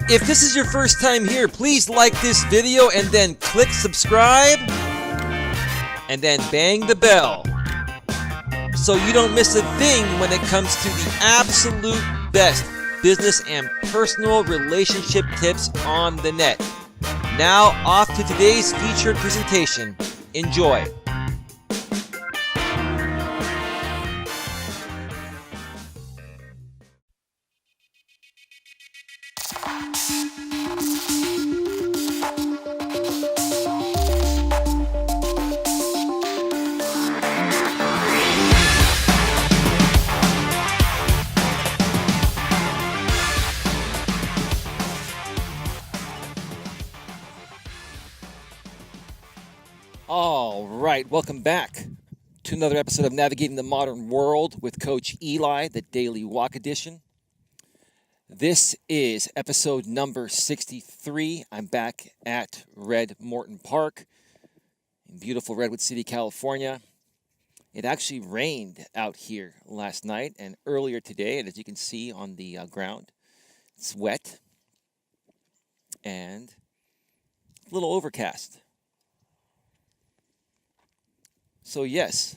If this is your first time here, please like this video and then click subscribe and then bang the bell so you don't miss a thing when it comes to the absolute best business and personal relationship tips on the net. Now off to today's featured presentation. Enjoy. All right, welcome back to another episode of Navigating the Modern World with Coach Eli, the Daily Walk Edition. This is episode number 63. I'm back at Red Morton Park in beautiful Redwood City, California. It actually rained out here last night and earlier today, and as you can see on the ground, it's wet and a little overcast. So yes,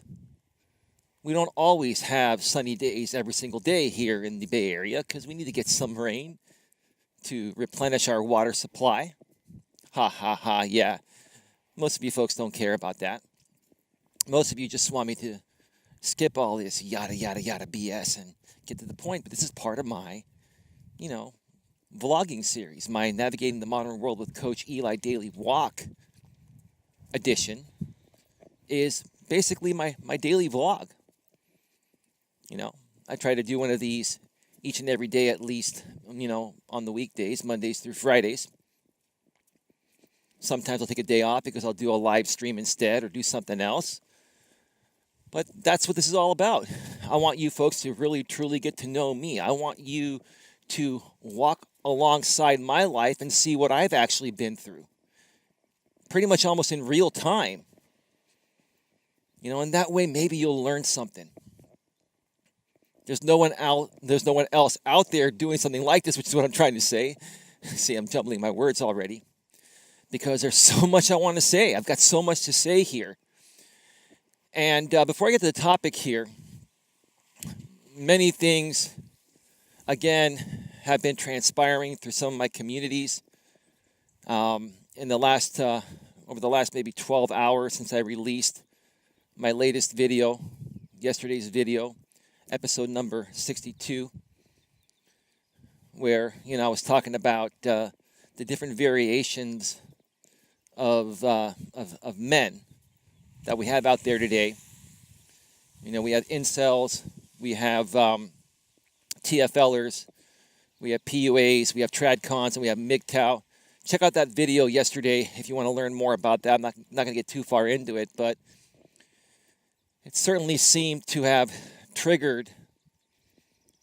we don't always have sunny days every single day here in the Bay Area because we need to get some rain to replenish our water supply. Ha ha ha, yeah. Most of you folks don't care about that. Most of you just want me to skip all this yada yada yada BS and get to the point. But this is part of my, vlogging series, my Navigating the Modern World with Coach Eli Daily Walk edition is basically my daily vlog. I try to do one of these each and every day at least, on the weekdays, Mondays through Fridays. Sometimes I'll take a day off because I'll do a live stream instead or do something else. But that's what this is all about. I want you folks to really, truly get to know me. I want you to walk alongside my life and see what I've actually been through. Pretty much almost in real time. And that way maybe you'll learn something. There's no one else out there doing something like this, which is what I'm trying to say. See, I'm jumbling my words already. Because there's so much I want to say. I've got so much to say here. And before I get to the topic here, many things, again, have been transpiring through some of my communities over the last maybe 12 hours since I released my latest video, yesterday's video, episode number 62, where, I was talking about the different variations of men that we have out there today. We have incels, we have TFLers, we have PUAs, we have tradcons, and we have MGTOW. Check out that video yesterday if you want to learn more about that. I'm not going to get too far into it, but it certainly seemed to have triggered,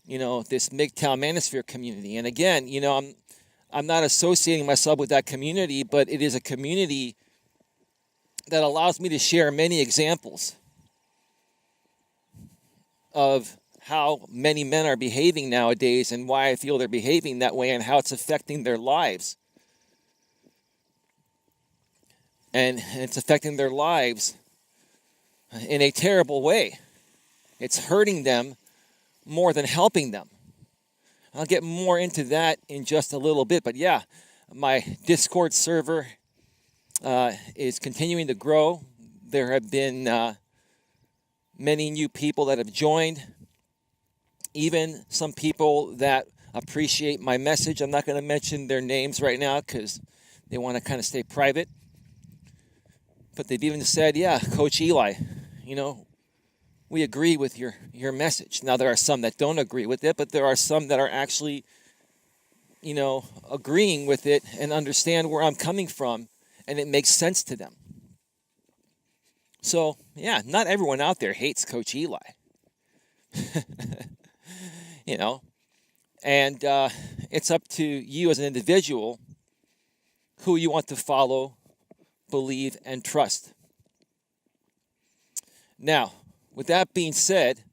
this MGTOW manosphere community. And again, I'm not associating myself with that community, but it is a community that allows me to share many examples of how many men are behaving nowadays and why I feel they're behaving that way and how it's affecting their lives. And it's affecting their lives in a terrible way. It's hurting them more than helping them. I'll get more into that in just a little bit. But yeah, my Discord server is continuing to grow. There have been many new people that have joined. Even some people that appreciate my message. I'm not going to mention their names right now because they want to kind of stay private. But they've even said, yeah, Coach Eli, we agree with your message. Now, there are some that don't agree with it, but there are some that are actually, agreeing with it and understand where I'm coming from, and it makes sense to them. So, yeah, not everyone out there hates Coach Eli. And it's up to you as an individual who you want to follow, believe, and trust. Now, with that being said,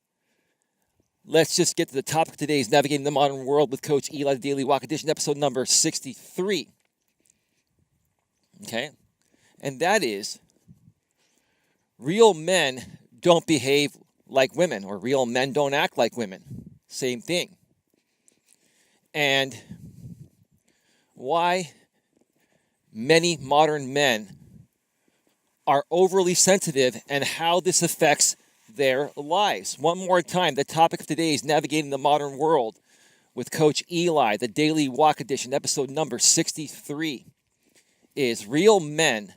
Let's just get to the topic of today's Navigating the Modern World with Coach Eli, the Daily Walk Edition, episode number 63. Okay? And that is, real men don't behave like women, or real men don't act like women. Same thing. And why many modern men are overly sensitive and how this affects their lives. One more time, the topic of today is Navigating the Modern World with Coach Eli, the Daily Walk Edition, episode number 63, is real men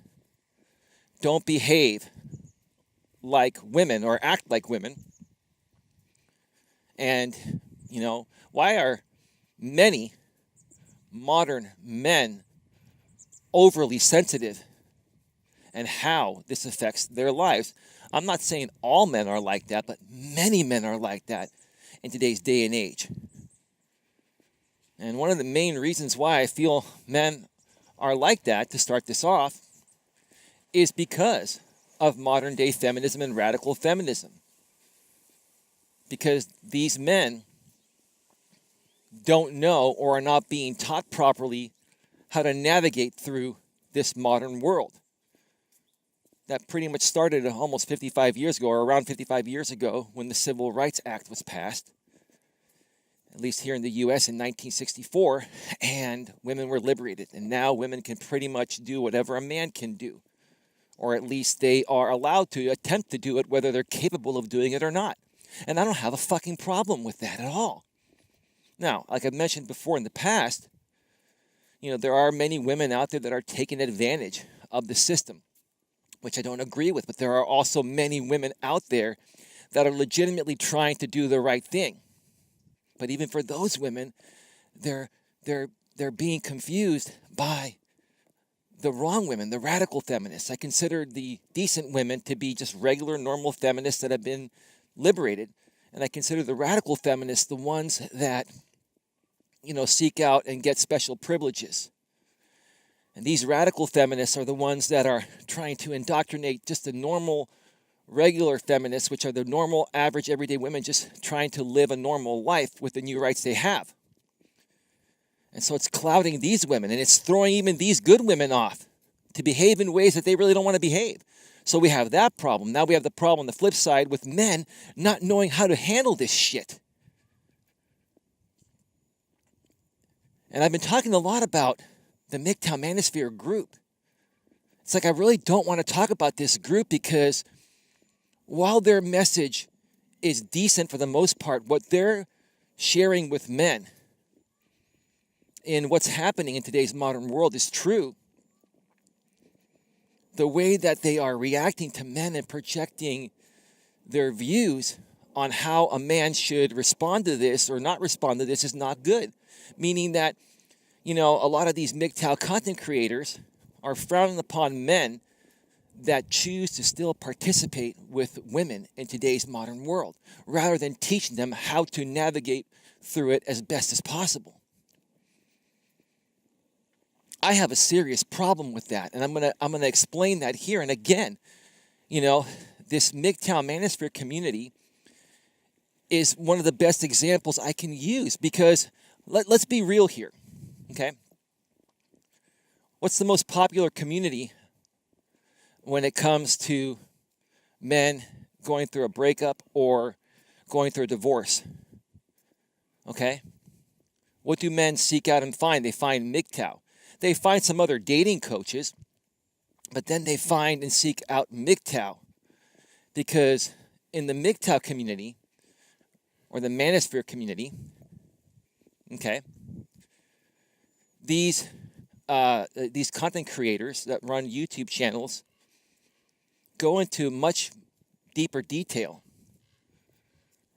don't behave like women or act like women. And, why are many modern men overly sensitive and how this affects their lives? I'm not saying all men are like that, but many men are like that in today's day and age. And one of the main reasons why I feel men are like that, to start this off, is because of modern day feminism and radical feminism. Because these men don't know or are not being taught properly how to navigate through this modern world. That pretty much started almost 55 years ago, or around 55 years ago, when the Civil Rights Act was passed, at least here in the U.S. in 1964, and women were liberated. And now women can pretty much do whatever a man can do, or at least they are allowed to attempt to do it, whether they're capable of doing it or not. And I don't have a fucking problem with that at all. Now, like I've mentioned before in the past, there are many women out there that are taking advantage of the system, which I don't agree with, but there are also many women out there that are legitimately trying to do the right thing. But even for those women, they're being confused by the wrong women, the radical feminists. I consider the decent women to be just regular, normal feminists that have been liberated, and I consider the radical feminists the ones that, seek out and get special privileges. And these radical feminists are the ones that are trying to indoctrinate just the normal, regular feminists, which are the normal, average, everyday women just trying to live a normal life with the new rights they have. And so it's clouding these women, and it's throwing even these good women off to behave in ways that they really don't want to behave. So we have that problem. Now we have the problem on the flip side with men not knowing how to handle this shit. And I've been talking a lot about the MGTOW Manosphere group. It's like I really don't want to talk about this group because while their message is decent for the most part, what they're sharing with men in what's happening in today's modern world is true. The way that they are reacting to men and projecting their views on how a man should respond to this or not respond to this is not good. Meaning that, a lot of these MGTOW content creators are frowning upon men that choose to still participate with women in today's modern world, rather than teaching them how to navigate through it as best as possible. I have a serious problem with that, and I'm gonna explain that here. And again, this MGTOW Manosphere community is one of the best examples I can use, because let's be real here, okay? What's the most popular community when it comes to men going through a breakup or going through a divorce? Okay? What do men seek out and find? They find MGTOW. They find some other dating coaches, but then they find and seek out MGTOW, because in the MGTOW community, or the Manosphere community, okay, these content creators that run YouTube channels go into much deeper detail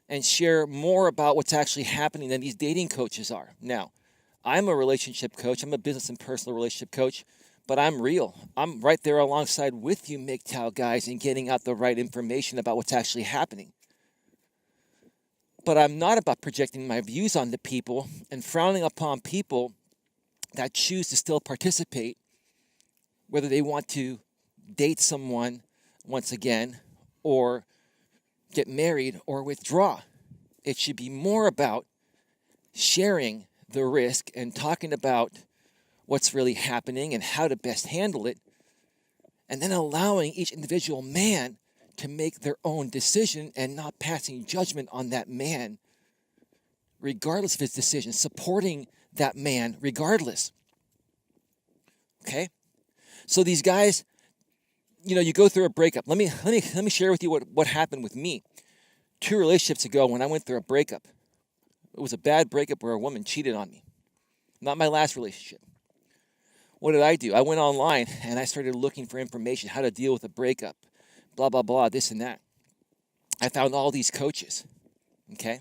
and share more about what's actually happening than these dating coaches are. Now, I'm a relationship coach. I'm a business and personal relationship coach, but I'm real. I'm right there alongside with you MGTOW guys in getting out the right information about what's actually happening. But I'm not about projecting my views onto people and frowning upon people that choose to still participate, whether they want to date someone once again or get married or withdraw. It should be more about sharing the risk and talking about what's really happening and how to best handle it, and then allowing each individual man to make their own decision and not passing judgment on that man regardless of his decision, supporting that man regardless. Okay? So these guys, you go through a breakup. Let me share with you what happened with me 2 relationships ago when I went through a breakup. It was a bad breakup where a woman cheated on me. Not my last relationship. What did I do? I went online and I started looking for information, how to deal with a breakup, blah, blah, blah, this and that. I found all these coaches, okay?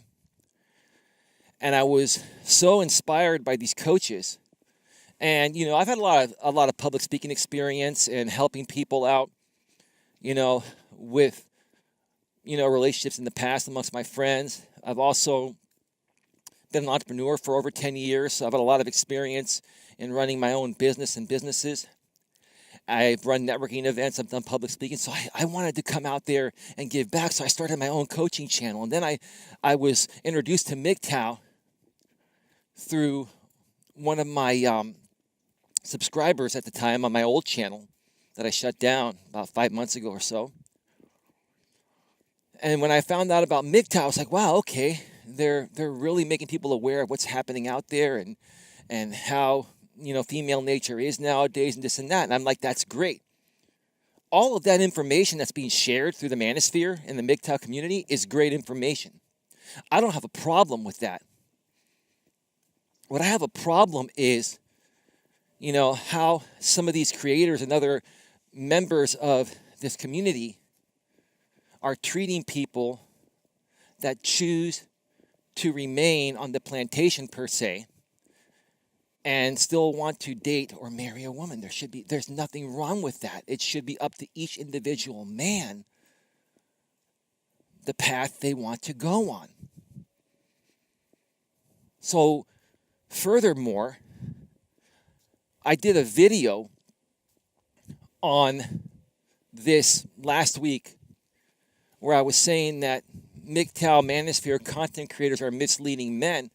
And I was so inspired by these coaches. And, I've had a lot of public speaking experience and helping people out, with, relationships in the past amongst my friends. I've also been an entrepreneur for over 10 years, so I've had a lot of experience in running my own business and businesses. I've run networking events, I've done public speaking, so I wanted to come out there and give back, so I started my own coaching channel. And then I was introduced to MGTOW through one of my subscribers at the time on my old channel that I shut down about 5 months ago or so. And when I found out about MGTOW, I was like, wow, okay, they're really making people aware of what's happening out there and how, female nature is nowadays and this and that. And I'm like, that's great. All of that information that's being shared through the manosphere and the MGTOW community is great information. I don't have a problem with that. What I have a problem is, how some of these creators and other members of this community are treating people that choose to remain on the plantation per se and still want to date or marry a woman. There's nothing wrong with that. It should be up to each individual man the path they want to go on. So, furthermore, I did a video on this last week where I was saying that MGTOW manosphere content creators are misleading men.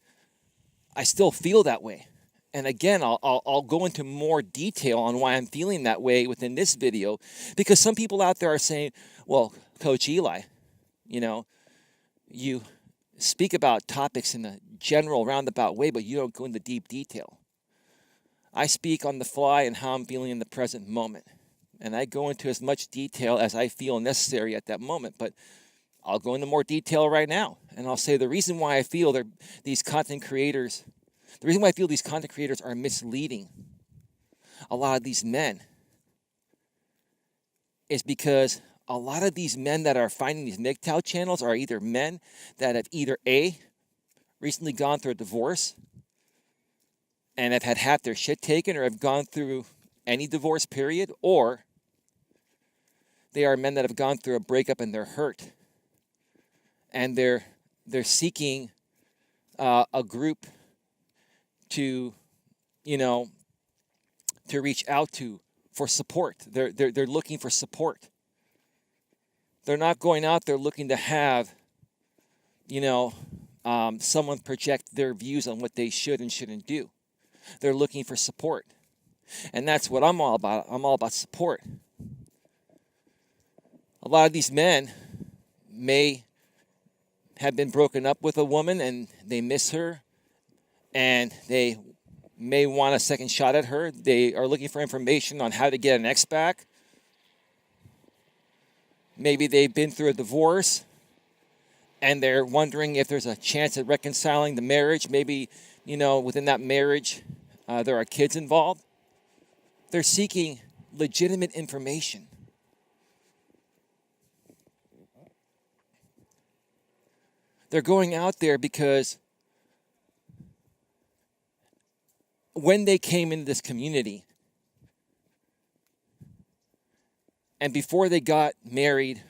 I still feel that way. And again, I'll go into more detail on why I'm feeling that way within this video, because some people out there are saying, well, Coach Eli, you speak about topics in a general roundabout way, but you don't go into deep detail. I speak on the fly and how I'm feeling in the present moment. And I go into as much detail as I feel necessary at that moment. But I'll go into more detail right now. And I'll say the reason why I feel these content creators are misleading a lot of these men is because a lot of these men that are finding these MGTOW channels are either men that have either A, recently gone through a divorce and have had half their shit taken, or have gone through any divorce period, or they are men that have gone through a breakup and they're hurt. And they're seeking a group to reach out to for support. They're looking for support. They're not going out there looking to have, someone project their views on what they should and shouldn't do. They're looking for support. And that's what I'm all about. I'm all about support. A lot of these men may have been broken up with a woman and they miss her and they may want a second shot at her. They are looking for information on how to get an ex back. Maybe they've been through a divorce and they're wondering if there's a chance at reconciling the marriage. Maybe, within that marriage, there are kids involved. They're seeking legitimate information. They're going out there because when they came into this community and before they got married,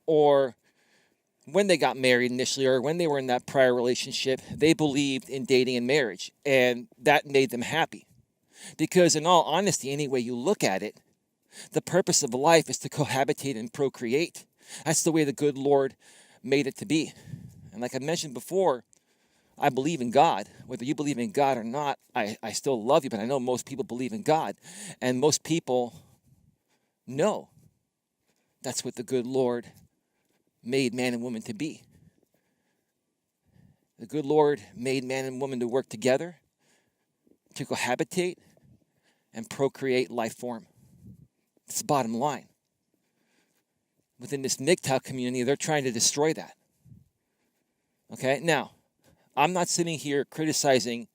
or when they got married initially, or when they were in that prior relationship, they believed in dating and marriage, and that made them happy. Because in all honesty, any way you look at it, the purpose of life is to cohabitate and procreate. That's the way the good Lord made it to be. And like I mentioned before, I believe in God. Whether you believe in God or not, I still love you, but I know most people believe in God. And most people know that's what the good Lord made man and woman to be. The good Lord made man and woman to work together, to cohabitate, and procreate life form. It's the bottom line. Within this MGTOW community, they're trying to destroy that. Okay? Now, I'm not sitting here criticizing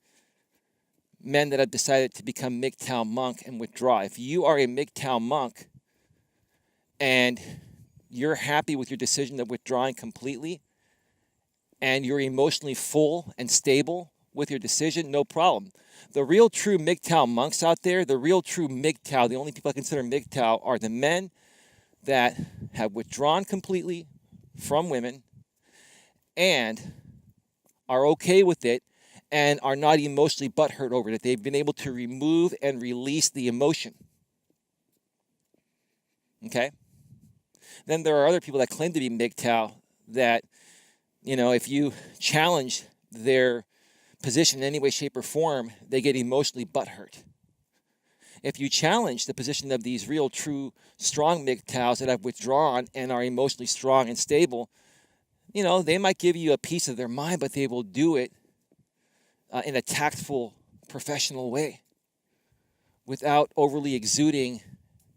men that have decided to become MGTOW monk and withdraw. If you are a MGTOW monk and you're happy with your decision of withdrawing completely, and you're emotionally full and stable with your decision, no problem. The real true MGTOW monks out there, the real true MGTOW, the only people I consider MGTOW are the men that have withdrawn completely from women and are okay with it and are not emotionally butthurt over it. They've been able to remove and release the emotion. Okay? Then there are other people that claim to be MGTOW that, if you challenge their position in any way, shape, or form, they get emotionally butthurt. If you challenge the position of these real, true, strong MGTOWs that have withdrawn and are emotionally strong and stable, they might give you a piece of their mind, but they will do it in a tactful, professional way without overly exuding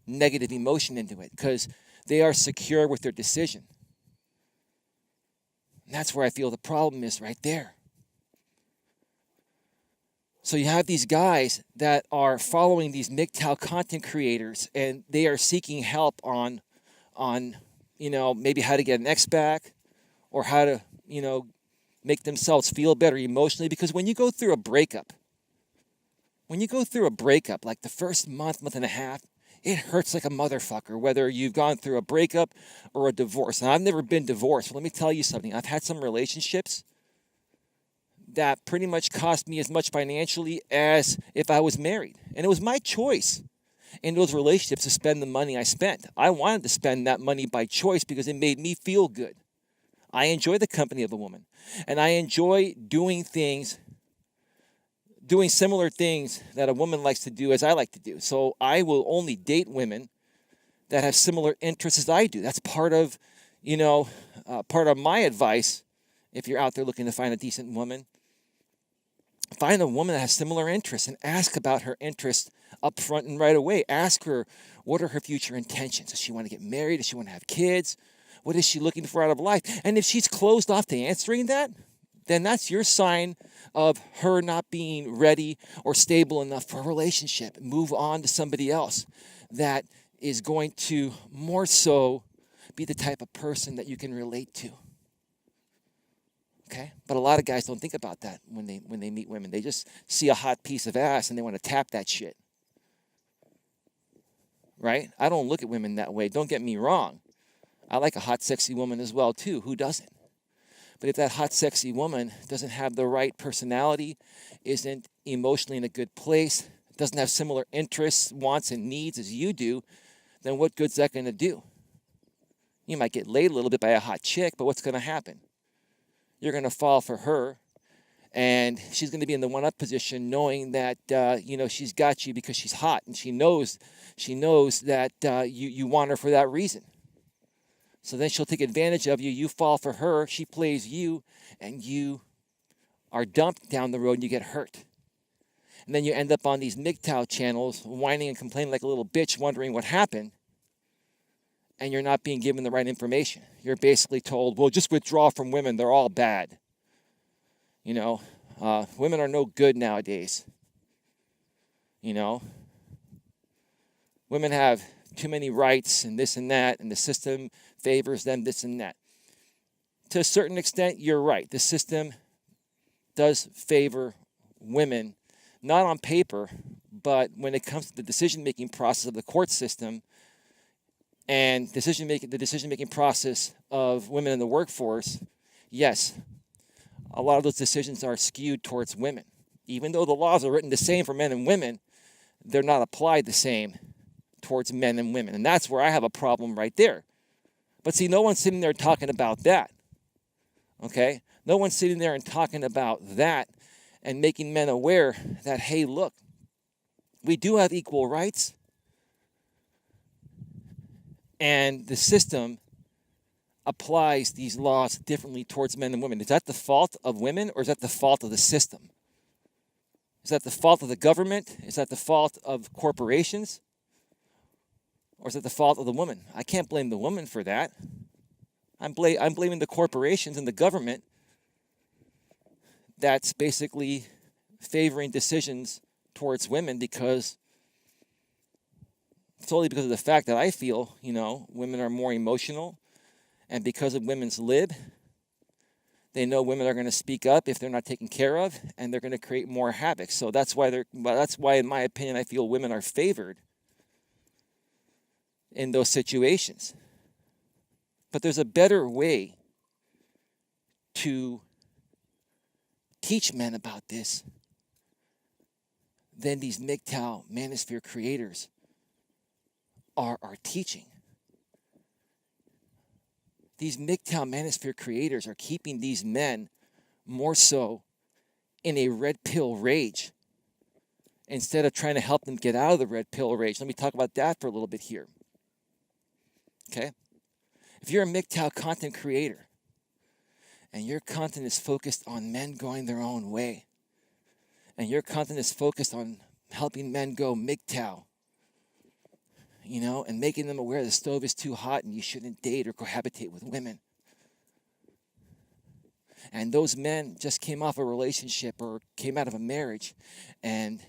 negative emotion into it because they are secure with their decision. And that's where I feel the problem is right there. So you have these guys that are following these MGTOW content creators and they are seeking help on maybe how to get an ex back or how to, make themselves feel better emotionally. Because when you go through a breakup, like the first month and a half, it hurts like a motherfucker, whether you've gone through a breakup or a divorce. And I've never been divorced, but let me tell you something. I've had some relationships that pretty much cost me as much financially as if I was married. And it was my choice in those relationships to spend the money I spent. I wanted to spend that money by choice because it made me feel good. I enjoy the company of a woman. And I enjoy doing similar things that a woman likes to do as I like to do. So I will only date women that have similar interests as I do. That's part of my advice if you're out there looking to find a decent woman. Find a woman that has similar interests and ask about her interests up front and right away. Ask her, what are her future intentions? Does she want to get married? Does she want to have kids? What is she looking for out of life? And if she's closed off to answering that, then that's your sign of her not being ready or stable enough for a relationship. Move on to somebody else that is going to more so be the type of person that you can relate to. Okay? But a lot of guys don't think about that when they meet women. They just see a hot piece of ass and they want to tap that shit. Right? I don't look at women that way. Don't get me wrong. I like a hot, sexy woman as well, too. Who doesn't? But if that hot, sexy woman doesn't have the right personality, isn't emotionally in a good place, doesn't have similar interests, wants, and needs as you do, then what good's that going to do? You might get laid a little bit by a hot chick, but what's going to happen? You're going to fall for her, and she's going to be in the one-up position knowing that, she's got you because she's hot, and she knows that you want her for that reason. So then she'll take advantage of you. You fall for her. She plays you, and you are dumped down the road, and you get hurt. And then you end up on these MGTOW channels whining and complaining like a little bitch, wondering what happened, and you're not being given the right information. You're basically told, well, just withdraw from women. They're all bad. Women are no good nowadays. Women have too many rights and this and that, and the system favors them, this and that. To a certain extent, you're right. The system does favor women, not on paper, but when it comes to the decision-making process of the court system and the decision-making process of women in the workforce, yes, a lot of those decisions are skewed towards women. Even though the laws are written the same for men and women, they're not applied the same towards men and women. And that's where I have a problem right there. But see, no one's sitting there talking about that. Okay? No one's sitting there and talking about that and making men aware that, hey, look, we do have equal rights, and the system applies these laws differently towards men and women. Is that the fault of women, or is that the fault of the system? Is that the fault of the government? Is that the fault of corporations? Or is it the fault of the woman? I can't blame the woman for that. I'm blaming the corporations and the government that's basically favoring decisions towards women solely because of the fact that I feel, women are more emotional, and because of women's lib, they know women are going to speak up if they're not taken care of, and they're going to create more havoc. So that's why in my opinion, I feel women are favored in those situations. But there's a better way to teach men about this than these MGTOW manosphere creators are teaching. These MGTOW manosphere creators are keeping these men more so in a red pill rage instead of trying to help them get out of the red pill rage. Let me talk about that for a little bit here. Okay? If you're a MGTOW content creator and your content is focused on men going their own way, and your content is focused on helping men go MGTOW, and making them aware the stove is too hot and you shouldn't date or cohabitate with women, and those men just came off a relationship or came out of a marriage, and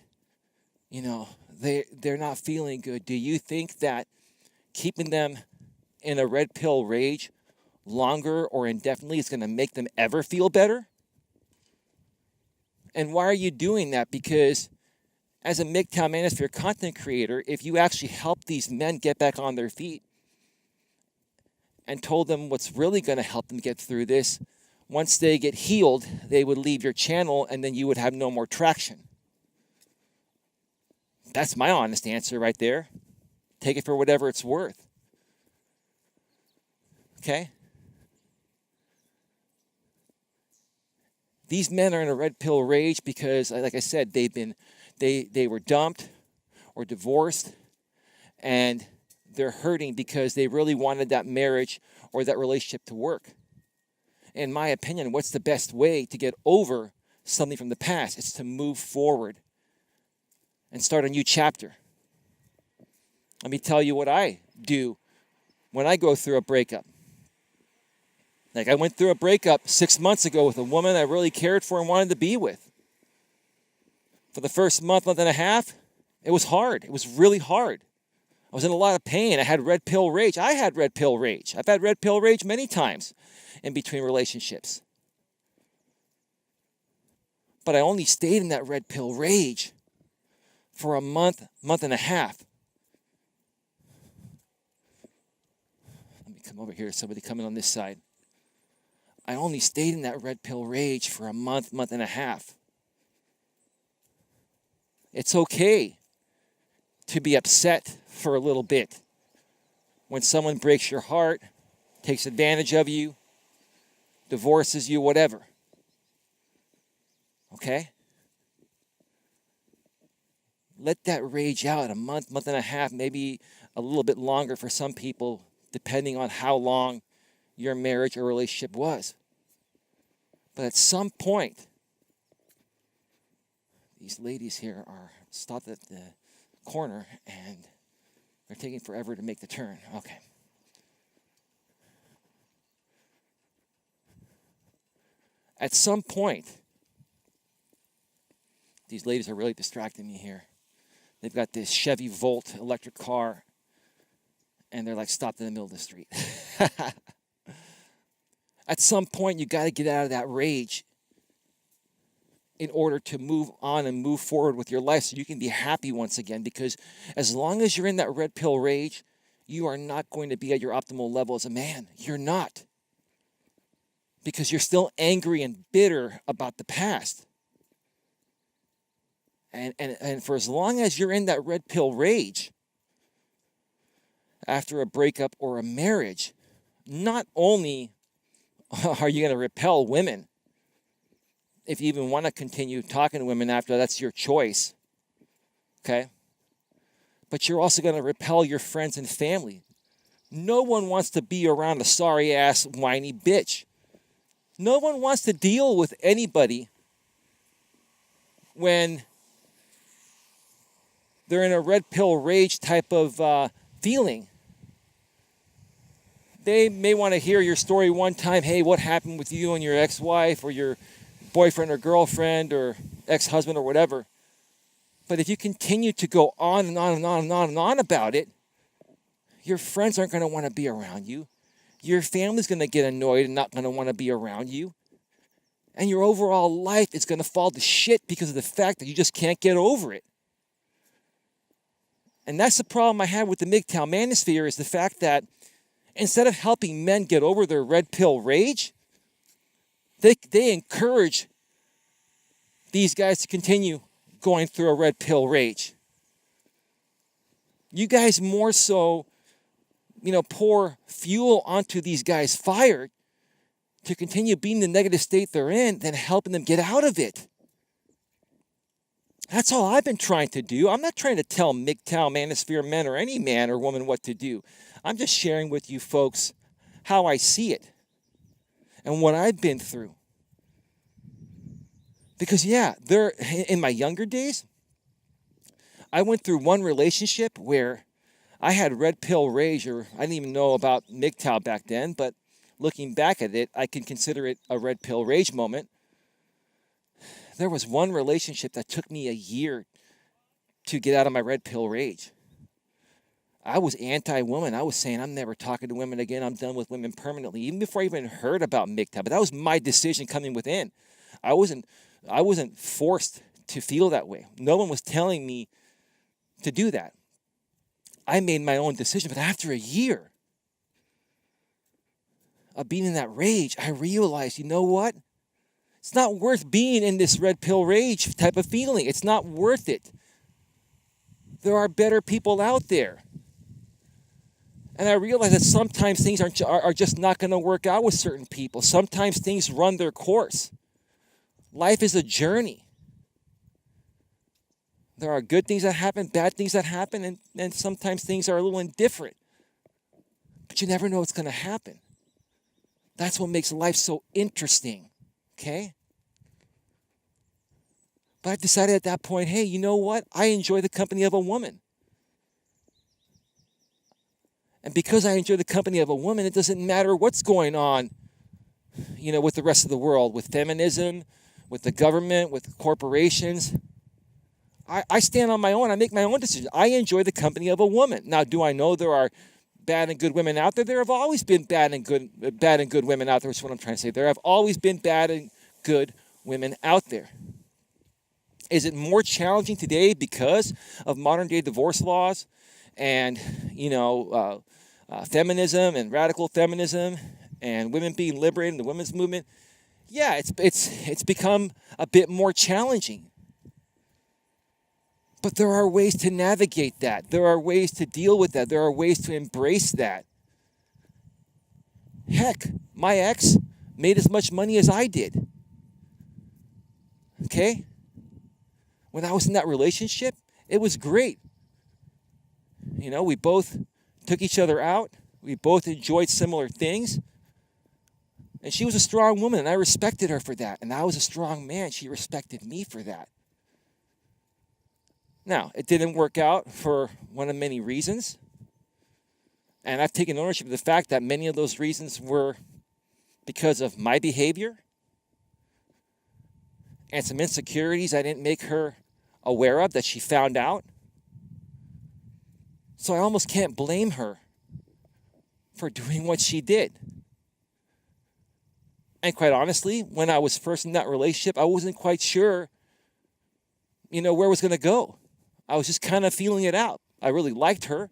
they're not feeling good, do you think that keeping them in a red pill rage longer or indefinitely is going to make them ever feel better? And why are you doing that? Because as a MGTOW manosphere content creator, if you actually help these men get back on their feet and told them what's really going to help them get through this, once they get healed, they would leave your channel and then you would have no more traction. That's my honest answer right there. Take it for whatever it's worth. Okay? These men are in a red pill rage because, like I said, they were dumped or divorced, and they're hurting because they really wanted that marriage or that relationship to work. In my opinion, what's the best way to get over something from the past? It's to move forward and start a new chapter. Let me tell you what I do when I go through a breakup. Like, I went through a breakup 6 months ago with a woman I really cared for and wanted to be with. For the first month and a half, it was hard. It was really hard. I was in a lot of pain. I had red pill rage. I had red pill rage. I've had red pill rage many times in between relationships. But I only stayed in that red pill rage for a month and a half. Let me come over here. Somebody coming on this side. I only stayed in that red pill rage for a month and a half. It's okay to be upset for a little bit when someone breaks your heart, takes advantage of you, divorces you, whatever. Okay? Let that rage out a month and a half, maybe a little bit longer for some people, depending on how long your marriage or relationship was. But at some point, these ladies here are stopped at the corner and they're taking forever to make the turn. Okay. At some point, these ladies are really distracting me here. They've got this Chevy Volt electric car and they're like stopped in the middle of the street. At some point, you got to get out of that rage in order to move on and move forward with your life so you can be happy once again. Because as long as you're in that red pill rage, you are not going to be at your optimal level as a man. You're not. Because you're still angry and bitter about the past. And for as long as you're in that red pill rage after a breakup or a marriage, not only are you going to repel women if you even want to continue talking to women after, that's your choice. Okay? But you're also going to repel your friends and family. No one wants to be around a sorry-ass, whiny bitch. No one wants to deal with anybody when they're in a red pill rage type of feeling. They may want to hear your story one time. Hey, what happened with you and your ex-wife or your boyfriend or girlfriend or ex-husband or whatever. But if you continue to go on and on and on and on and on about it, your friends aren't going to want to be around you. Your family's going to get annoyed and not going to want to be around you. And your overall life is going to fall to shit because of the fact that you just can't get over it. And that's the problem I have with the MGTOW manosphere, is the fact that instead of helping men get over their red pill rage, they encourage these guys to continue going through a red pill rage. You guys more so, pour fuel onto these guys' fire to continue being the negative state they're in than helping them get out of it. That's all I've been trying to do. I'm not trying to tell MGTOW manosphere men or any man or woman what to do. I'm just sharing with you folks how I see it and what I've been through. Because in my younger days, I went through one relationship where I had red pill rage, or I didn't even know about MGTOW back then, but looking back at it, I can consider it a red pill rage moment. There was one relationship that took me a year to get out of my red pill rage. I was anti-woman. I was saying, I'm never talking to women again. I'm done with women permanently, even before I even heard about MGTOW. But that was my decision coming within. I wasn't forced to feel that way. No one was telling me to do that. I made my own decision. But after a year of being in that rage, I realized, you know what? It's not worth being in this red pill rage type of feeling. It's not worth it. There are better people out there. And I realize that sometimes things are just not going to work out with certain people. Sometimes things run their course. Life is a journey. There are good things that happen, bad things that happen, and sometimes things are a little indifferent. But you never know what's going to happen. That's what makes life so interesting, okay? But I decided at that point, hey, you know what? I enjoy the company of a woman. And because I enjoy the company of a woman, it doesn't matter what's going on, with the rest of the world, with feminism, with the government, with corporations. I stand on my own. I make my own decisions. I enjoy the company of a woman. Now, do I know there are bad and good women out there? There have always been bad and good women out there. That's what I'm trying to say. There have always been bad and good women out there. Is it more challenging today because of modern day divorce laws and, feminism and radical feminism and women being liberated in the women's movement? Yeah, it's become a bit more challenging. But there are ways to navigate that. There are ways to deal with that. There are ways to embrace that. Heck, my ex made as much money as I did. Okay? When I was in that relationship, it was great. We both took each other out. We both enjoyed similar things. And she was a strong woman, and I respected her for that. And I was a strong man. She respected me for that. Now, it didn't work out for one of many reasons. And I've taken ownership of the fact that many of those reasons were because of my behavior and some insecurities I didn't make her aware of that she found out. So I almost can't blame her for doing what she did. And quite honestly, when I was first in that relationship, I wasn't quite sure, where it was going to go. I was just kind of feeling it out. I really liked her,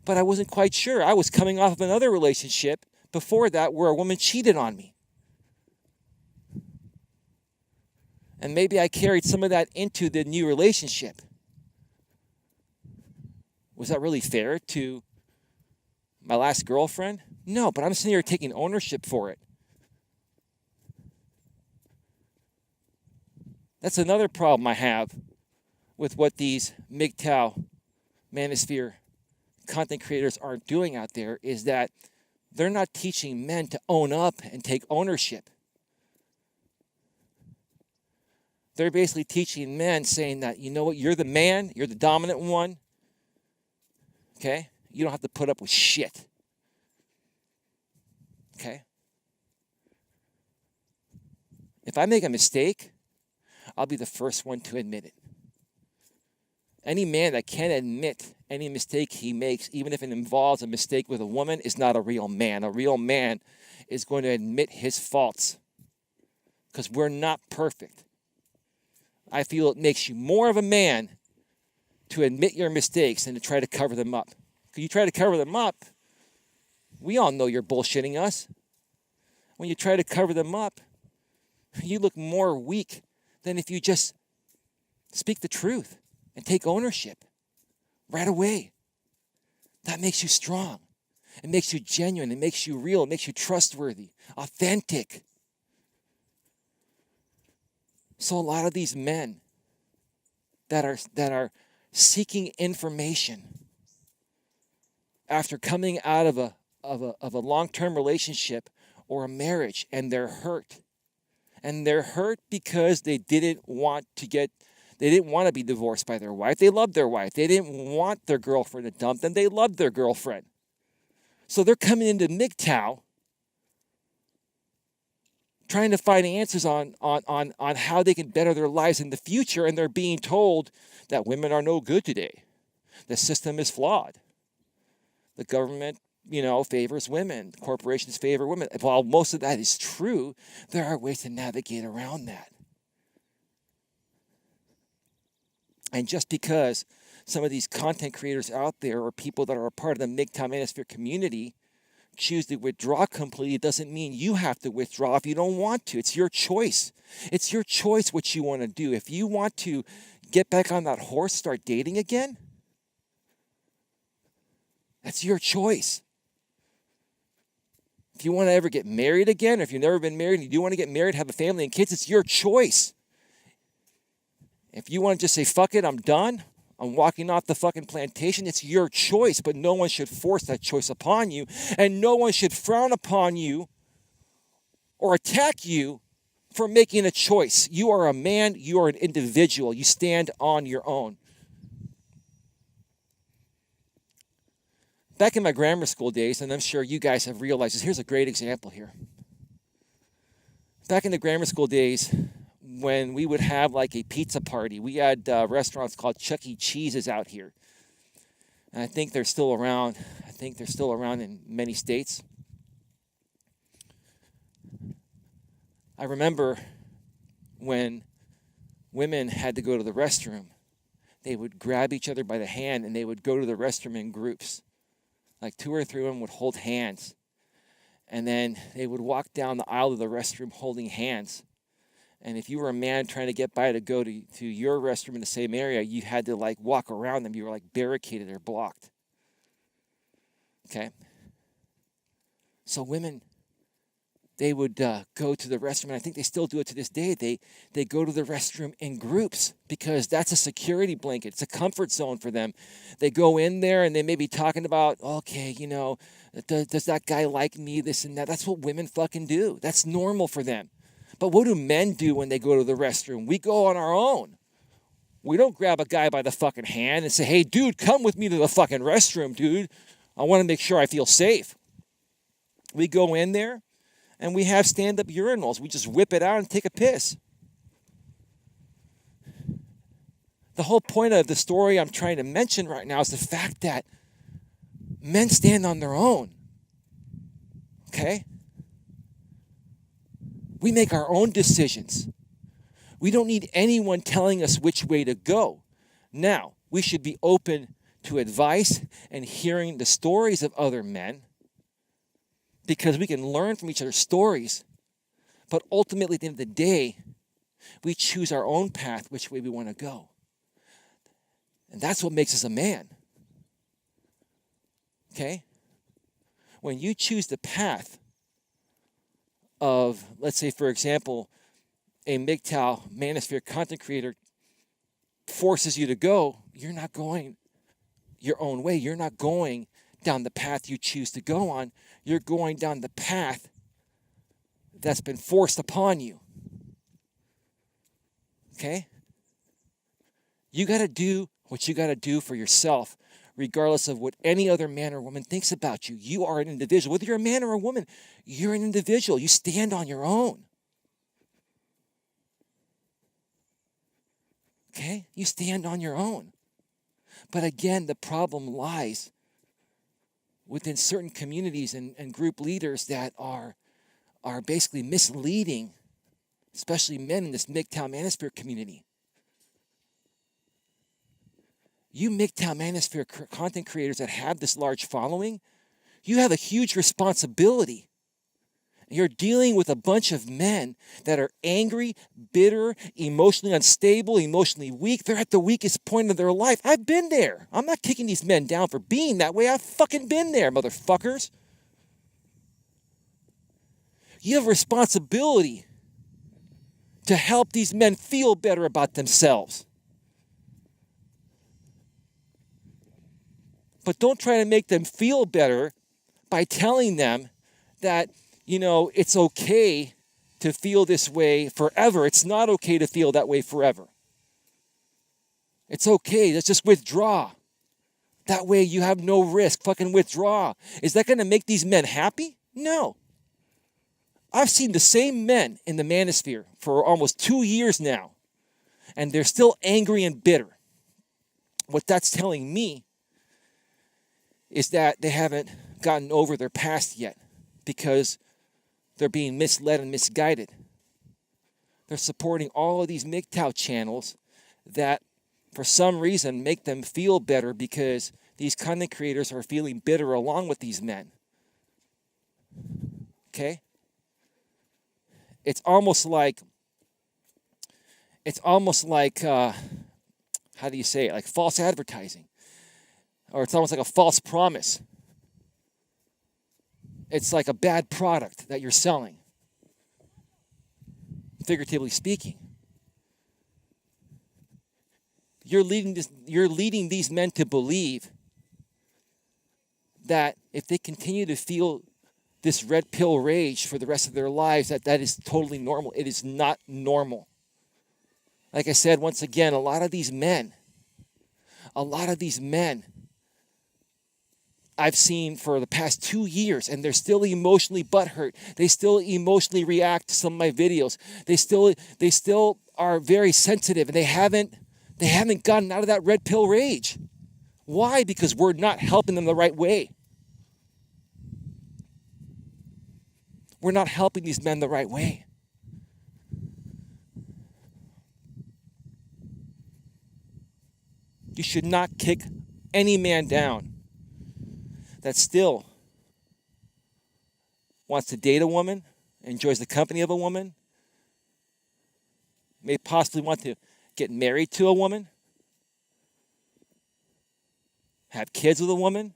but I wasn't quite sure. I was coming off of another relationship before that where a woman cheated on me. And maybe I carried some of that into the new relationship. Was that really fair to my last girlfriend? No, but I'm sitting here taking ownership for it. That's another problem I have with what these MGTOW manosphere content creators are doing out there, is that they're not teaching men to own up and take ownership. They're basically teaching men, saying that, you know what, you're the man, you're the dominant one, okay? You don't have to put up with shit, okay? If I make a mistake, I'll be the first one to admit it. Any man that can't admit any mistake he makes, even if it involves a mistake with a woman, is not a real man. A real man is going to admit his faults, because we're not perfect. I feel it makes you more of a man to admit your mistakes than to try to cover them up. Because you try to cover them up, we all know you're bullshitting us. When you try to cover them up, you look more weak than if you just speak the truth and take ownership right away. That makes you strong. It makes you genuine. It makes you real. It makes you trustworthy, authentic. So a lot of these men that are seeking information after coming out of a long-term relationship or a marriage, and they're hurt. And they're hurt because they didn't want to be divorced by their wife. They loved their wife. They didn't want their girlfriend to dump them. They loved their girlfriend. So they're coming into MGTOW trying to find answers on how they can better their lives in the future, and they're being told that women are no good today. The system is flawed. The government, favors women. Corporations favor women. While most of that is true, there are ways to navigate around that. And just because some of these content creators out there, or people that are a part of the MGTOW manosphere community, choose to withdraw completely, doesn't mean you have to withdraw if you don't want to. It's your choice. It's your choice what you want to do. If you want to get back on that horse, start dating again, that's your choice. If you want to ever get married again, or if you've never been married and you do want to get married, have a family and kids, it's your choice. If you want to just say, fuck it, I'm done, I'm walking off the fucking plantation, it's your choice, but no one should force that choice upon you, and no one should frown upon you or attack you for making a choice. You are a man, you are an individual, you stand on your own. Back in my grammar school days, and I'm sure you guys have realized this, here's a great example here. Back in the grammar school days, when we would have like a pizza party, we had restaurants called Chuck E. Cheese's out here. And I think they're still around. I think they're still around in many states. I remember when women had to go to the restroom, they would grab each other by the hand and they would go to the restroom in groups. Like 2 or 3 of them would hold hands. And then they would walk down the aisle of the restroom holding hands. And if you were a man trying to get by to go to your restroom in the same area, you had to like walk around them. You were like barricaded or blocked. Okay? So women, they would go to the restroom, and I think they still do it to this day. They go to the restroom in groups because that's a security blanket. It's a comfort zone for them. They go in there and they may be talking about, okay, does that guy like me, this and that. That's what women fucking do. That's normal for them. But what do men do when they go to the restroom? We go on our own. We don't grab a guy by the fucking hand and say, hey, dude, come with me to the fucking restroom, dude. I want to make sure I feel safe. We go in there and we have stand-up urinals. We just whip it out and take a piss. The whole point of the story I'm trying to mention right now is the fact that men stand on their own. Okay? We make our own decisions. We don't need anyone telling us which way to go. Now, we should be open to advice and hearing the stories of other men, because we can learn from each other's stories. But ultimately, at the end of the day, we choose our own path, which way we want to go. And that's what makes us a man. Okay? When you choose the path of, let's say, for example, a MGTOW manosphere content creator forces you to go, you're not going your own way. You're not going down the path you choose to go on. You're going down the path that's been forced upon you. Okay? You got to do what you got to do for yourself, regardless of what any other man or woman thinks about you. You are an individual. Whether you're a man or a woman, you're an individual. You stand on your own. Okay? You stand on your own. But again, the problem lies within certain communities and group leaders that are basically misleading, especially men in this MGTOW manosphere community. You MGTOW manosphere content creators that have this large following, you have a huge responsibility. You're dealing with a bunch of men that are angry, bitter, emotionally unstable, emotionally weak. They're at the weakest point of their life. I've been there. I'm not kicking these men down for being that way. I've fucking been there, motherfuckers. You have a responsibility to help these men feel better about themselves. But don't try to make them feel better by telling them that, it's okay to feel this way forever. It's not okay to feel that way forever. It's okay. Let's just withdraw. That way you have no risk. Fucking withdraw. Is that going to make these men happy? No. I've seen the same men in the manosphere for almost 2 years now, and they're still angry and bitter. What that's telling me is that they haven't gotten over their past yet, because they're being misled and misguided. They're supporting all of these MGTOW channels that, for some reason, make them feel better because these content creators are feeling bitter along with these men. Okay? It's almost like, how do you say it? Like false advertising. Or it's almost like a false promise. It's like a bad product that you're selling, figuratively speaking. You're leading these men to believe that if they continue to feel this red pill rage for the rest of their lives, that is totally normal. It is not normal. Like I said, once again, a lot of these men I've seen for the past 2 years, and they're still emotionally butthurt. They still emotionally react to some of my videos. They still are very sensitive, and they haven't gotten out of that red pill rage. Why? Because we're not helping them the right way. We're not helping these men the right way. You should not kick any man down that still wants to date a woman, enjoys the company of a woman, may possibly want to get married to a woman, have kids with a woman.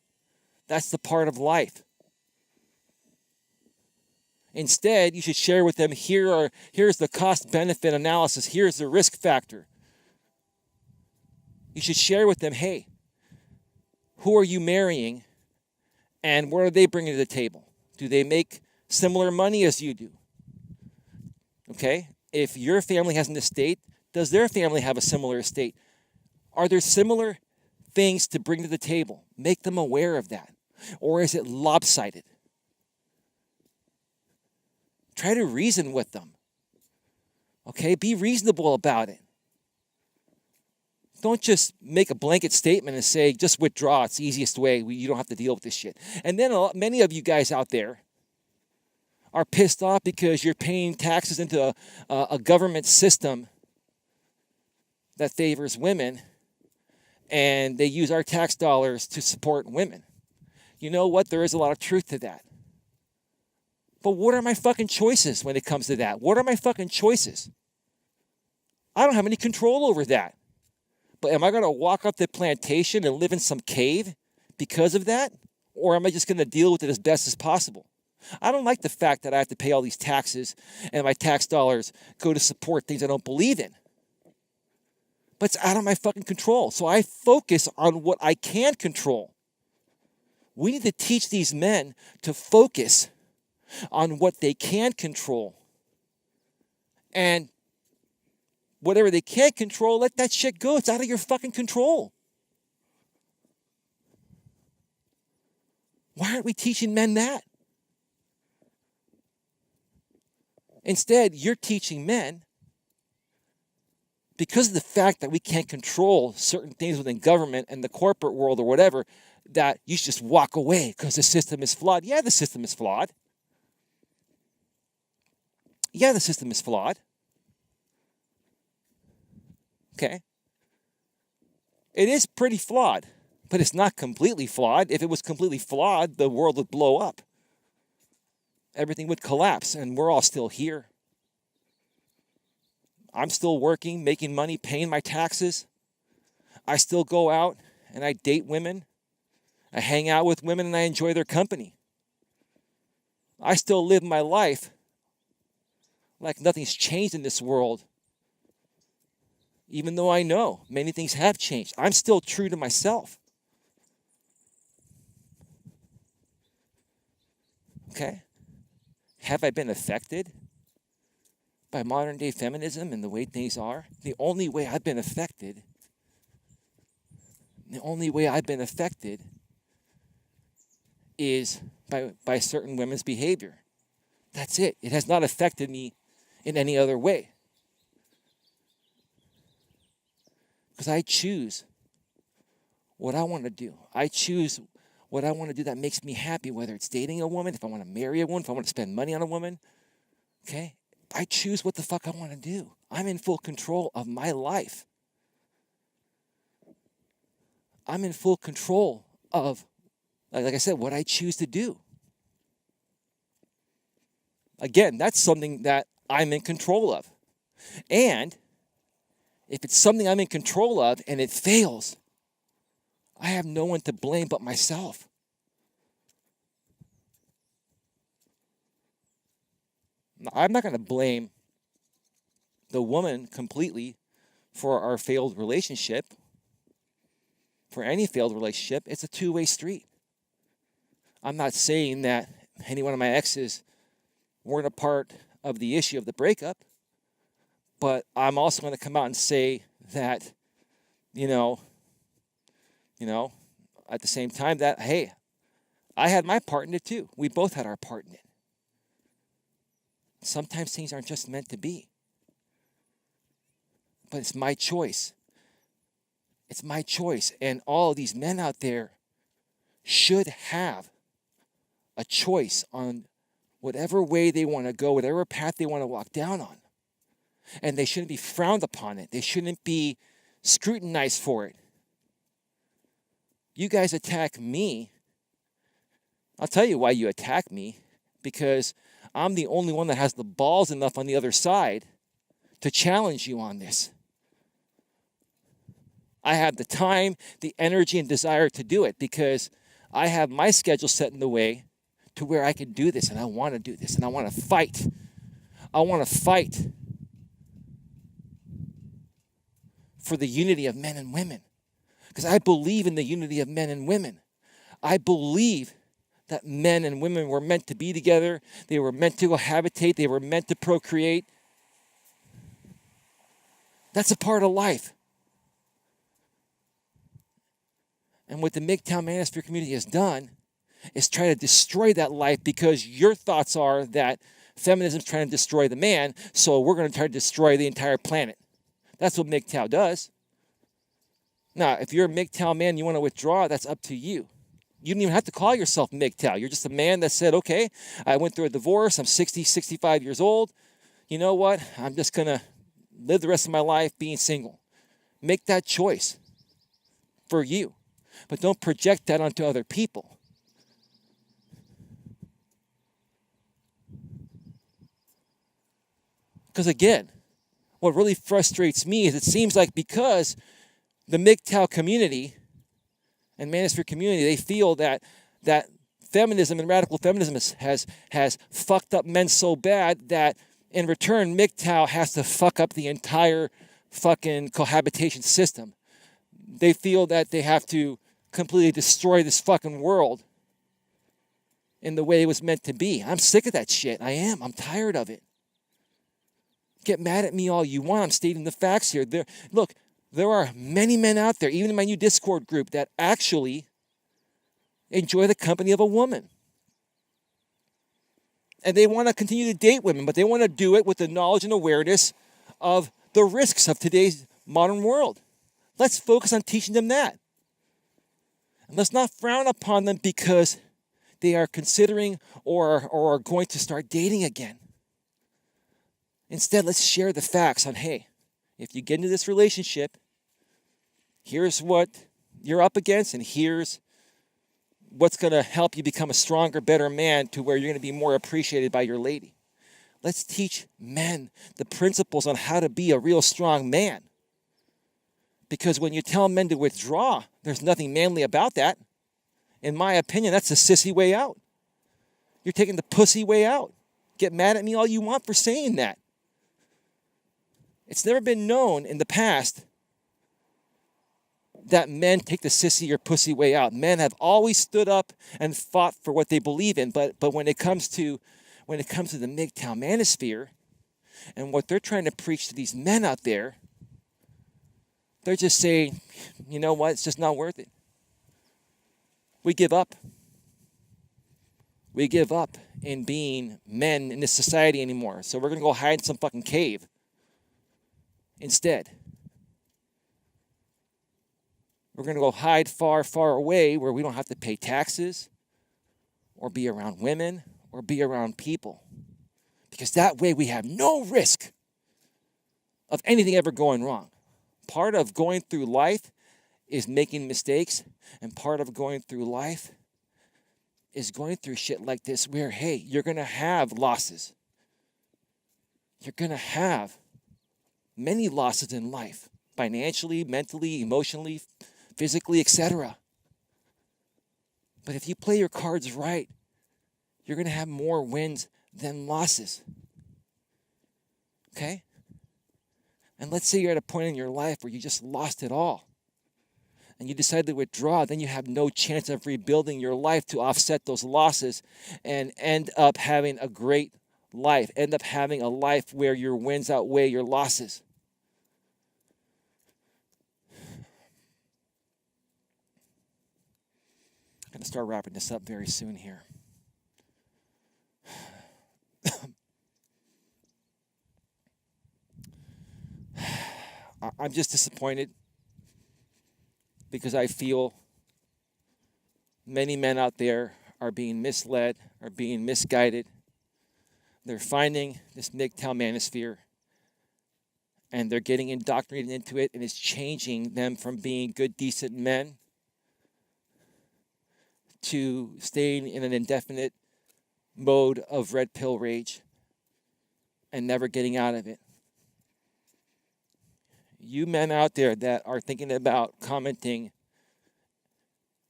That's the part of life. Instead, you should share with them, here's the cost-benefit analysis, here's the risk factor. You should share with them, hey, who are you marrying? And what are they bringing to the table? Do they make similar money as you do? Okay? If your family has an estate, does their family have a similar estate? Are there similar things to bring to the table? Make them aware of that. Or is it lopsided? Try to reason with them. Okay? Be reasonable about it. Don't just make a blanket statement and say, just withdraw. It's the easiest way. You don't have to deal with this shit. And then many of you guys out there are pissed off because you're paying taxes into a government system that favors women, and they use our tax dollars to support women. You know what? There is a lot of truth to that. But what are my fucking choices when it comes to that? What are my fucking choices? I don't have any control over that. But am I going to walk up the plantation and live in some cave because of that? Or am I just going to deal with it as best as possible? I don't like the fact that I have to pay all these taxes and my tax dollars go to support things I don't believe in. But it's out of my fucking control. So I focus on what I can control. We need to teach these men to focus on what they can control. And whatever they can't control, let that shit go. It's out of your fucking control. Why aren't we teaching men that? Instead, you're teaching men, because of the fact that we can't control certain things within government and the corporate world or whatever, that you should just walk away because the system is flawed. Yeah, the system is flawed. Yeah, the system is flawed. Okay? It is pretty flawed, but it's not completely flawed. If it was completely flawed, the world would blow up. Everything would collapse, and we're all still here. I'm still working, making money, paying my taxes. I still go out and I date women. I hang out with women and I enjoy their company. I still live my life like nothing's changed in this world. Even though I know many things have changed, I'm still true to myself. Okay? Have I been affected by modern day feminism and the way things are? The only way I've been affected is by certain women's behavior. That's it. It has not affected me in any other way. Because I choose what I want to do. I choose what I want to do that makes me happy, whether it's dating a woman, if I want to marry a woman, if I want to spend money on a woman. Okay? I choose what the fuck I want to do. I'm in full control of my life. I'm in full control of, like I said, what I choose to do. Again, that's something that I'm in control of. And if it's something I'm in control of and it fails, I have no one to blame but myself. I'm not going to blame the woman completely for our failed relationship. For any failed relationship, it's a two-way street. I'm not saying that any one of my exes weren't a part of the issue of the breakup, but I'm also going to come out and say that, at the same time that, hey, I had my part in it too. We both had our part in it. Sometimes things aren't just meant to be. But it's my choice. It's my choice. And all of these men out there should have a choice on whatever way they want to go, whatever path they want to walk down on. And they shouldn't be frowned upon it. They shouldn't be scrutinized for it. You guys attack me. I'll tell you why you attack me. Because I'm the only one that has the balls enough on the other side to challenge you on this. I have the time, the energy, and desire to do it because I have my schedule set in the way to where I can do this, and I want to do this, and I want to fight. I want to fight for the unity of men and women because I believe in the unity of men and women. I believe that men and women were meant to be together. They were meant to cohabitate. They were meant to procreate. That's a part of life. And what the MGTOW Manosphere community has done is try to destroy that life because your thoughts are that feminism is trying to destroy the man, so we're going to try to destroy the entire planet. That's what MGTOW does. Now, if you're a MGTOW man and you want to withdraw, that's up to you. You don't even have to call yourself MGTOW. You're just a man that said, okay, I went through a divorce. I'm 60, 65 years old. You know what? I'm just going to live the rest of my life being single. Make that choice for you. But don't project that onto other people. Because again, what really frustrates me is it seems like because the MGTOW community and Manosphere community, they feel that feminism and radical feminism has fucked up men so bad that in return, MGTOW has to fuck up the entire fucking cohabitation system. They feel that they have to completely destroy this fucking world in the way it was meant to be. I'm sick of that shit. I am. I'm tired of it. Get mad at me all you want. I'm stating the facts here. Look, there are many men out there, even in my new Discord group, that actually enjoy the company of a woman. And they want to continue to date women, but they want to do it with the knowledge and awareness of the risks of today's modern world. Let's focus on teaching them that. And let's not frown upon them because they are considering or are going to start dating again. Instead, let's share the facts on, hey, if you get into this relationship, here's what you're up against, and here's what's going to help you become a stronger, better man to where you're going to be more appreciated by your lady. Let's teach men the principles on how to be a real strong man. Because when you tell men to withdraw, there's nothing manly about that. In my opinion, that's the sissy way out. You're taking the pussy way out. Get mad at me all you want for saying that. It's never been known in the past that men take the sissy or pussy way out. Men have always stood up and fought for what they believe in. But when it comes to the MGTOW manosphere and what they're trying to preach to these men out there, they're just saying, you know what, it's just not worth it. We give up. We give up in being men in this society anymore. So we're going to go hide in some fucking cave instead. We're going to go hide far, far away where we don't have to pay taxes or be around women or be around people. Because that way we have no risk of anything ever going wrong. Part of going through life is making mistakes, and part of going through life is going through shit like this where, hey, you're going to have losses. You're going to have many losses in life, financially, mentally, emotionally, physically, etc. But if you play your cards right, you're going to have more wins than losses. Okay? And let's say you're at a point in your life where you just lost it all. And you decide to withdraw, then you have no chance of rebuilding your life to offset those losses and end up having a great life. End up having a life where your wins outweigh your losses. I'm going to start wrapping this up very soon here. I'm just disappointed because I feel many men out there are being misled, are being misguided. They're finding this MGTOW manosphere and they're getting indoctrinated into it, and it's changing them from being good, decent men to staying in an indefinite mode of red pill rage and never getting out of it. You men out there that are thinking about commenting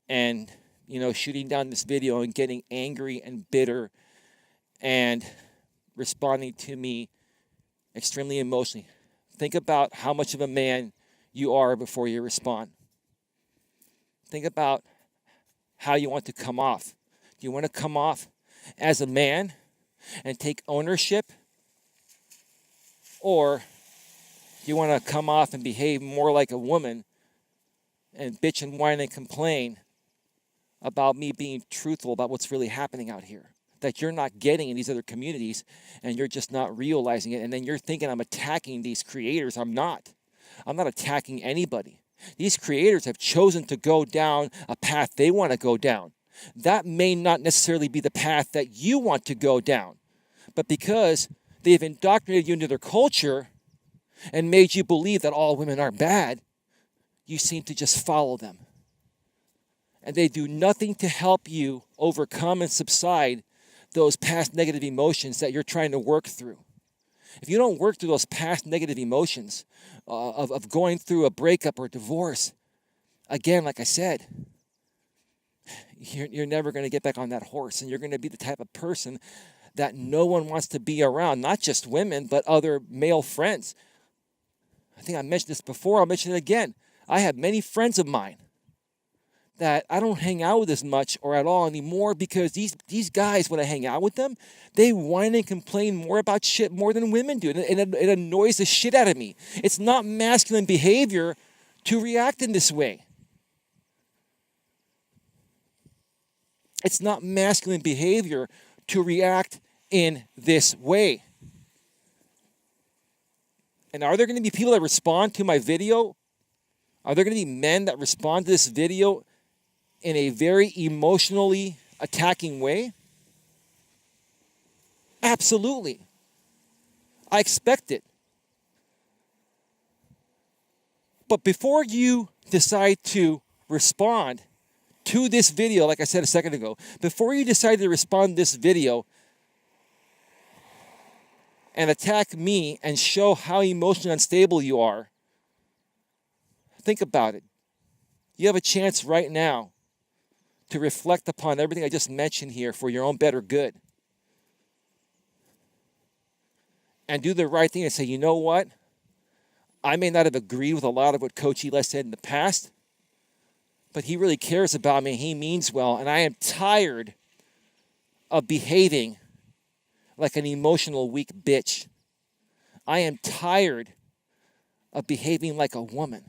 and, shooting down this video and getting angry and bitter and responding to me extremely emotionally, think about how much of a man you are before you respond. Think about how you want to come off. Do you want to come off as a man and take ownership? Or you want to come off and behave more like a woman and bitch and whine and complain about me being truthful about what's really happening out here that you're not getting in these other communities, and you're just not realizing it, and then you're thinking I'm attacking these creators. I'm not attacking anybody. These creators have chosen to go down a path they want to go down. That may not necessarily be the path that you want to go down, but because they've indoctrinated you into their culture and made you believe that all women are bad, you seem to just follow them. And they do nothing to help you overcome and subside those past negative emotions that you're trying to work through. If you don't work through those past negative emotions of going through a breakup or divorce, again, like I said, you're never going to get back on that horse, and you're going to be the type of person that no one wants to be around, not just women, but other male friends. I think I mentioned this before. I'll mention it again. I have many friends of mine that I don't hang out with as much or at all anymore because these guys, when I hang out with them, they whine and complain more about shit more than women do. And it annoys the shit out of me. It's not masculine behavior to react in this way. It's not masculine behavior to react in this way. And are there going to be people that respond to my video? Are there going to be men that respond to this video in a very emotionally attacking way? Absolutely. I expect it. But before you decide to respond to this video, like I said a second ago, before you decide to respond to this video and attack me and show how emotionally unstable you are, think about it. You have a chance right now to reflect upon everything I just mentioned here for your own better good. And do the right thing and say, you know what? I may not have agreed with a lot of what Coach Eli said in the past, but he really cares about me. He means well. And I am tired of behaving like an emotional weak bitch. I am tired of behaving like a woman.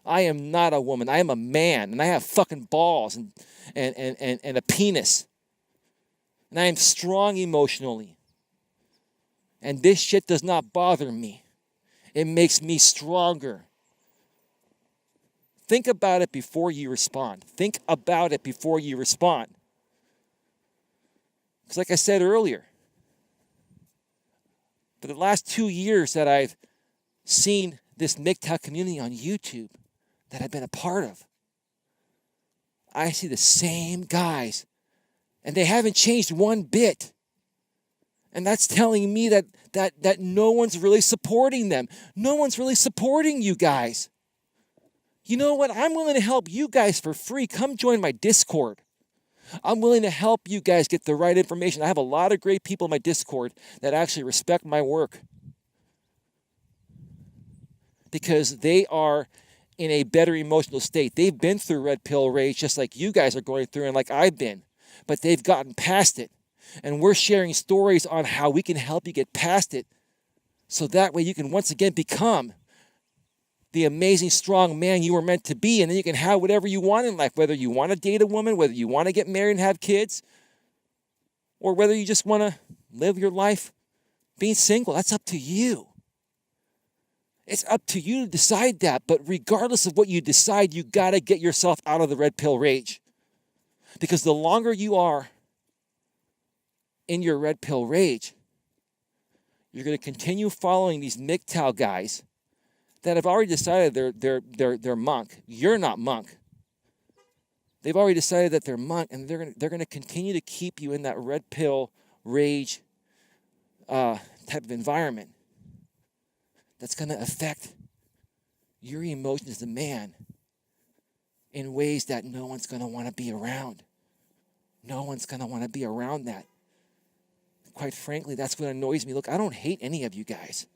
I am not a woman. I am a man, and I have fucking balls and a penis. And I am strong emotionally. And this shit does not bother me. It makes me stronger. Think about it before you respond. Think about it before you respond. Because like I said earlier, for the last 2 years that I've seen this MGTOW community on YouTube that I've been a part of, I see the same guys, and they haven't changed one bit. And that's telling me that no one's really supporting them. No one's really supporting you guys. You know what? I'm willing to help you guys for free. Come join my Discord. I'm willing to help you guys get the right information. I have a lot of great people in my Discord that actually respect my work because they are in a better emotional state. They've been through red pill rage just like you guys are going through and like I've been, but they've gotten past it. And we're sharing stories on how we can help you get past it so that way you can once again become the amazing, strong man you were meant to be. And then you can have whatever you want in life, whether you want to date a woman, whether you want to get married and have kids, or whether you just want to live your life being single. That's up to you. It's up to you to decide that. But regardless of what you decide, you got to get yourself out of the red pill rage. Because the longer you are in your red pill rage, you're going to continue following these MGTOW guys that have already decided they're monk. You're not monk. They've already decided that they're monk, and they're going to continue to keep you in that red pill rage type of environment that's going to affect your emotions as a man in ways that no one's going to want to be around. No one's going to want to be around that. Quite frankly, that's what annoys me. Look, I don't hate any of you guys.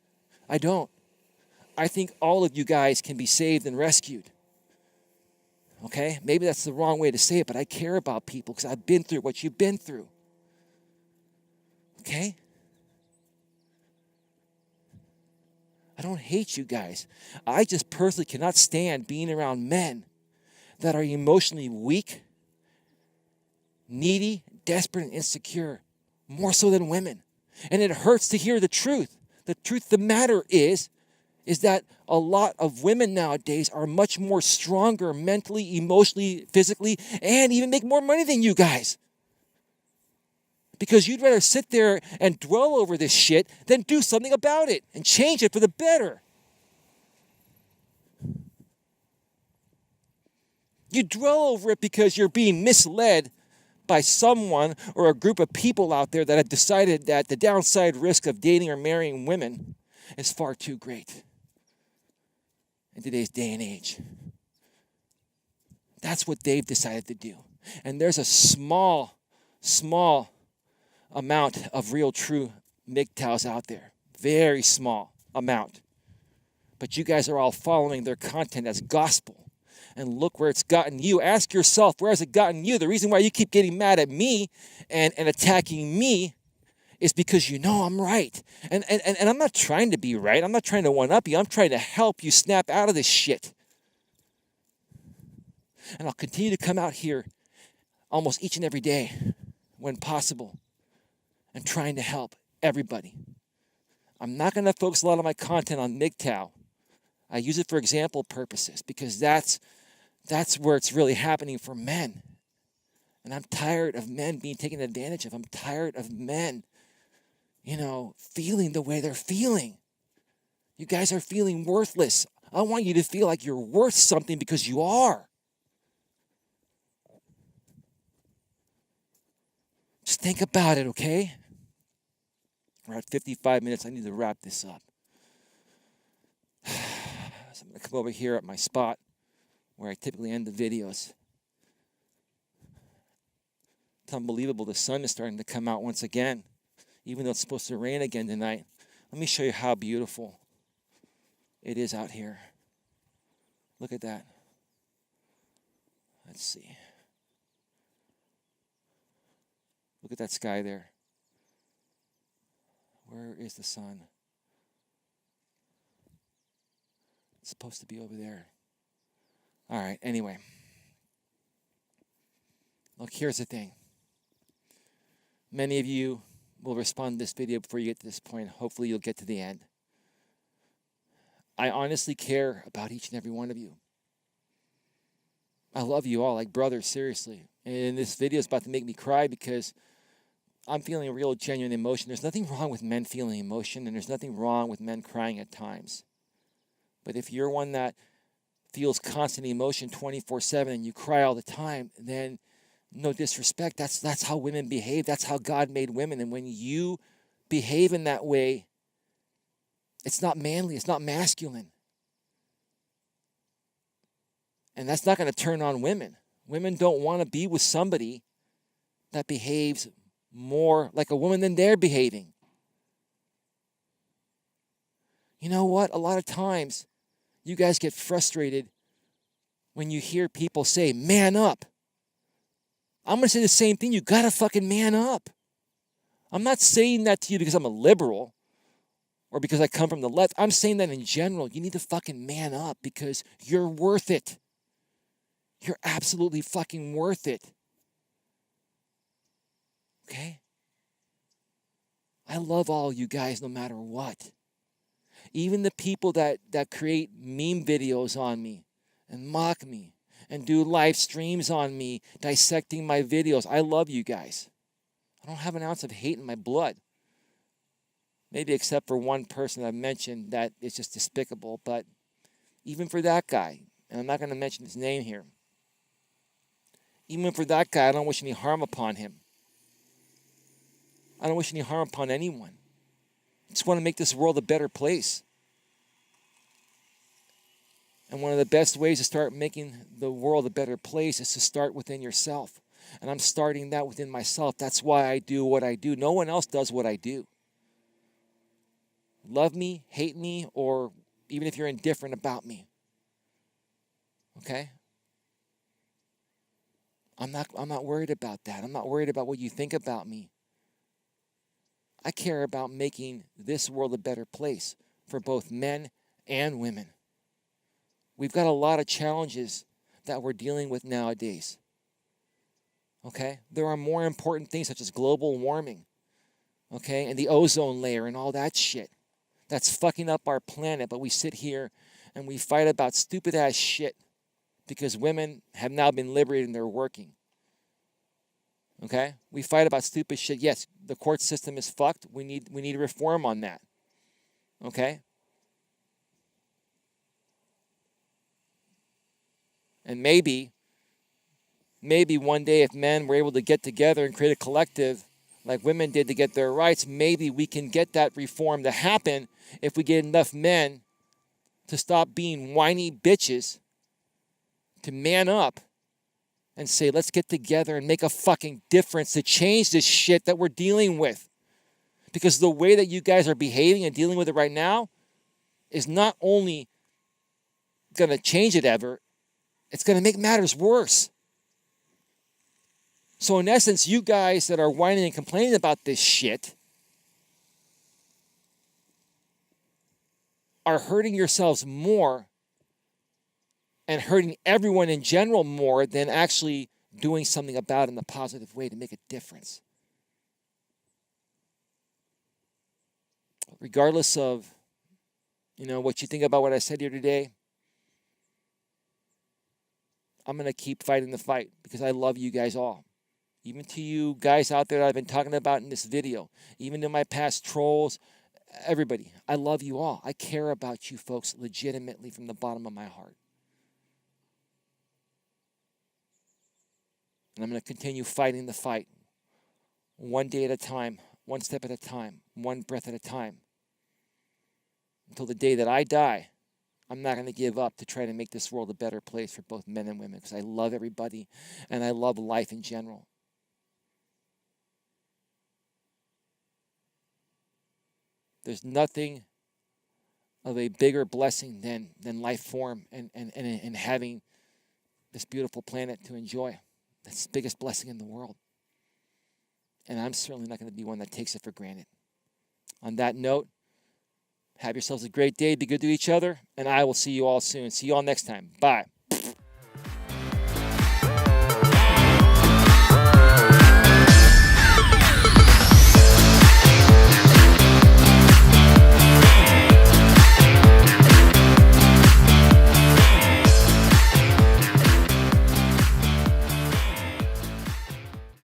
I don't. I think all of you guys can be saved and rescued. Okay? Maybe that's the wrong way to say it, but I care about people because I've been through what you've been through. Okay? I don't hate you guys. I just personally cannot stand being around men that are emotionally weak, needy, desperate, and insecure. More so than women. And it hurts to hear the truth. The truth of the matter is that a lot of women nowadays are much more stronger mentally, emotionally, physically, and even make more money than you guys. Because you'd rather sit there and dwell over this shit than do something about it and change it for the better. You dwell over it because you're being misled by someone or a group of people out there that have decided that the downside risk of dating or marrying women is far too great in today's day and age. That's what they've decided to do. And there's a small amount of real, true MGTOWs out there. Very small amount. But you guys are all following their content as gospel. And look where it's gotten you. Ask yourself, where has it gotten you? The reason why you keep getting mad at me and attacking me is because you know I'm right. And I'm not trying to be right. I'm not trying to one-up you. I'm trying to help you snap out of this shit. And I'll continue to come out here almost each and every day when possible and trying to help everybody. I'm not going to focus a lot of my content on MGTOW. I use it for example purposes because that's where it's really happening for men. And I'm tired of men being taken advantage of. I'm tired of men, feeling the way they're feeling. You guys are feeling worthless. I want you to feel like you're worth something because you are. Just think about it, okay? We're at 55 minutes. I need to wrap this up. So I'm going to come over here at my spot where I typically end the videos. It's unbelievable. The sun is starting to come out once again, even though it's supposed to rain again tonight. Let me show you how beautiful it is out here. Look at that. Let's see. Look at that sky there. Where is the sun? It's supposed to be over there. All right, anyway. Look, here's the thing. Many of you will respond to this video before you get to this point. Hopefully you'll get to the end. I honestly care about each and every one of you. I love you all like brothers, seriously. And this video is about to make me cry because I'm feeling a real genuine emotion. There's nothing wrong with men feeling emotion, and there's nothing wrong with men crying at times. But if you're one that feels constant emotion 24/7 and you cry all the time, then no disrespect, that's how women behave. That's how God made women. And when you behave in that way, it's not manly, it's not masculine. And that's not going to turn on women. Women don't want to be with somebody that behaves more like a woman than they're behaving. You know what? A lot of times, you guys get frustrated when you hear people say, man up. I'm going to say the same thing. You got to fucking man up. I'm not saying that to you because I'm a liberal or because I come from the left. I'm saying that in general. You need to fucking man up because you're worth it. You're absolutely fucking worth it. Okay? I love all you guys no matter what. Even the people that create meme videos on me and mock me and do live streams on me dissecting my videos. I love you guys. I don't have an ounce of hate in my blood. Maybe except for one person I've mentioned that is just despicable. But even for that guy, and I'm not going to mention his name here, even for that guy, I don't wish any harm upon him. I don't wish any harm upon anyone. I just want to make this world a better place. And one of the best ways to start making the world a better place is to start within yourself. And I'm starting that within myself. That's why I do what I do. No one else does what I do. Love me, hate me, or even if you're indifferent about me. Okay? I'm not worried about that. I'm not worried about what you think about me. I care about making this world a better place for both men and women. We've got a lot of challenges that we're dealing with nowadays. Okay? There are more important things such as global warming. Okay? And the ozone layer and all that shit. That's fucking up our planet, but we sit here and we fight about stupid ass shit because women have now been liberated and they're working. Okay? We fight about stupid shit. Yes, the court system is fucked. We need reform on that. Okay? And maybe one day if men were able to get together and create a collective like women did to get their rights, maybe we can get that reform to happen if we get enough men to stop being whiny bitches, to man up and say, let's get together and make a fucking difference to change this shit that we're dealing with. Because the way that you guys are behaving and dealing with it right now is not only going to change it ever, it's going to make matters worse. So in essence, you guys that are whining and complaining about this shit are hurting yourselves more and hurting everyone in general more than actually doing something about it in a positive way to make a difference. Regardless of, what you think about what I said here today, I'm going to keep fighting the fight because I love you guys all. Even to you guys out there that I've been talking about in this video, even to my past trolls, everybody, I love you all. I care about you folks legitimately from the bottom of my heart. And I'm going to continue fighting the fight. One day at a time, one step at a time, one breath at a time. Until the day that I die, I'm not going to give up to try to make this world a better place for both men and women because I love everybody and I love life in general. There's nothing of a bigger blessing than life form and having this beautiful planet to enjoy. That's the biggest blessing in the world. And I'm certainly not going to be one that takes it for granted. On that note, have yourselves a great day. Be good to each other. And I will see you all soon. See you all next time. Bye.